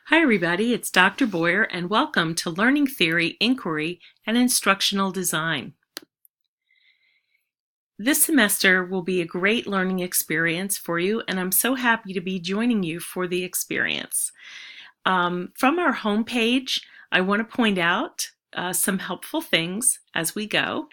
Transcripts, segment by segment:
Hi everybody, it's Dr. Boyer and welcome to Learning Theory, Inquiry, and Instructional Design. This semester will be a great learning experience for you and I'm so happy to be joining you for the experience. From our homepage, I want to point out some helpful things as we go.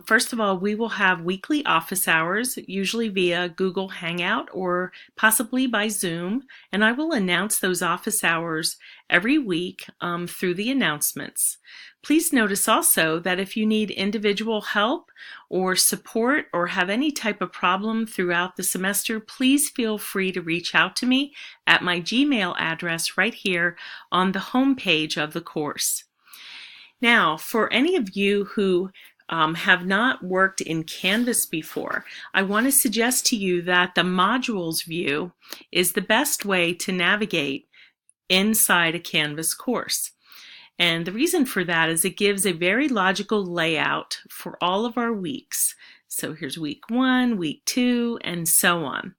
First of all, we will have weekly office hours, usually via Google Hangout or possibly by Zoom, and I will announce those office hours every week through the announcements. Please notice also that if you need individual help or support or have any type of problem throughout the semester, please feel free to reach out to me at my Gmail address right here on the home page of the course. Now, for any of you who have not worked in Canvas before, I want to suggest to you that the modules view is the best way to navigate inside a Canvas course. And the reason for that is it gives a very logical layout for all of our weeks. So here's week 1, week 2, and so on.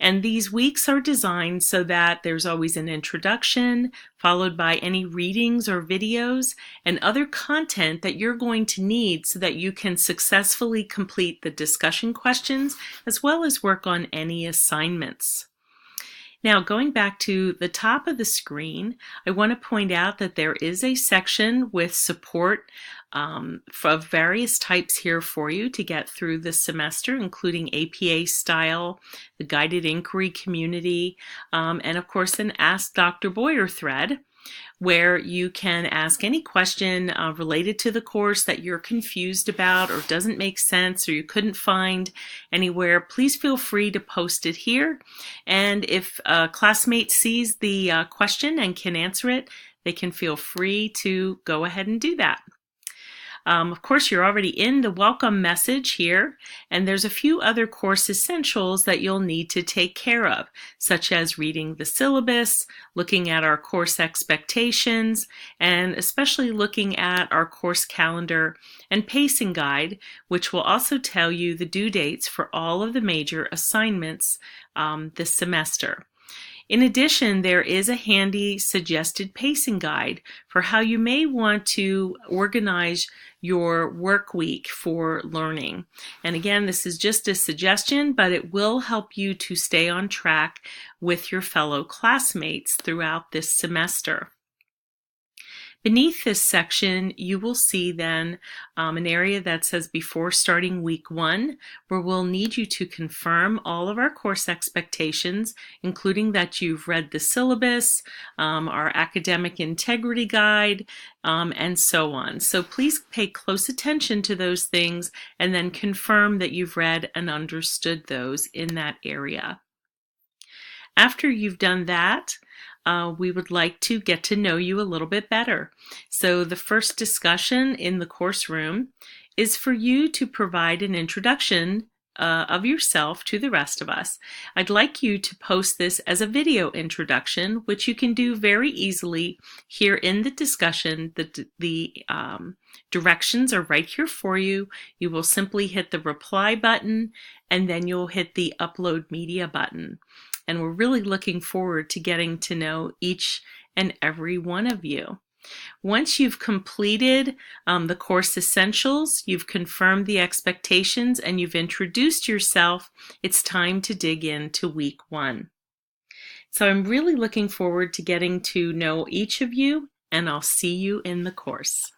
And these weeks are designed so that there's always an introduction, followed by any readings or videos and other content that you're going to need so that you can successfully complete the discussion questions as well as work on any assignments. Now, going back to the top of the screen, I want to point out that there is a section with support of various types here for you to get through this semester, including APA style, the guided inquiry community, and of course an Ask Dr. Boyer thread, where you can ask any question related to the course that you're confused about or doesn't make sense or you couldn't find anywhere. Please feel free to post it here. And if a classmate sees the question and can answer it, they can feel free to go ahead and do that. Of course, you're already in the welcome message here, and there's a few other course essentials that you'll need to take care of, such as reading the syllabus, looking at our course expectations, and especially looking at our course calendar and pacing guide, which will also tell you the due dates for all of the major assignments this semester. In addition, there is a handy suggested pacing guide for how you may want to organize your work week for learning. And again, this is just a suggestion, but it will help you to stay on track with your fellow classmates throughout this semester. Beneath this section, you will see then an area that says before starting week 1, where we'll need you to confirm all of our course expectations, including that you've read the syllabus, our academic integrity guide, and so on. So please pay close attention to those things and then confirm that you've read and understood those in that area. After you've done that, we would like to get to know you a little bit better. So the first discussion in the course room is for you to provide an introduction of yourself to the rest of us. I'd like you to post this as a video introduction, which you can do very easily here in the discussion. The directions are right here for you. You will simply hit the reply button and then you'll hit the upload media button. And we're really looking forward to getting to know each and every one of you. Once you've completed the course essentials, you've confirmed the expectations, and you've introduced yourself, it's time to dig into week 1. So I'm really looking forward to getting to know each of you, and I'll see you in the course.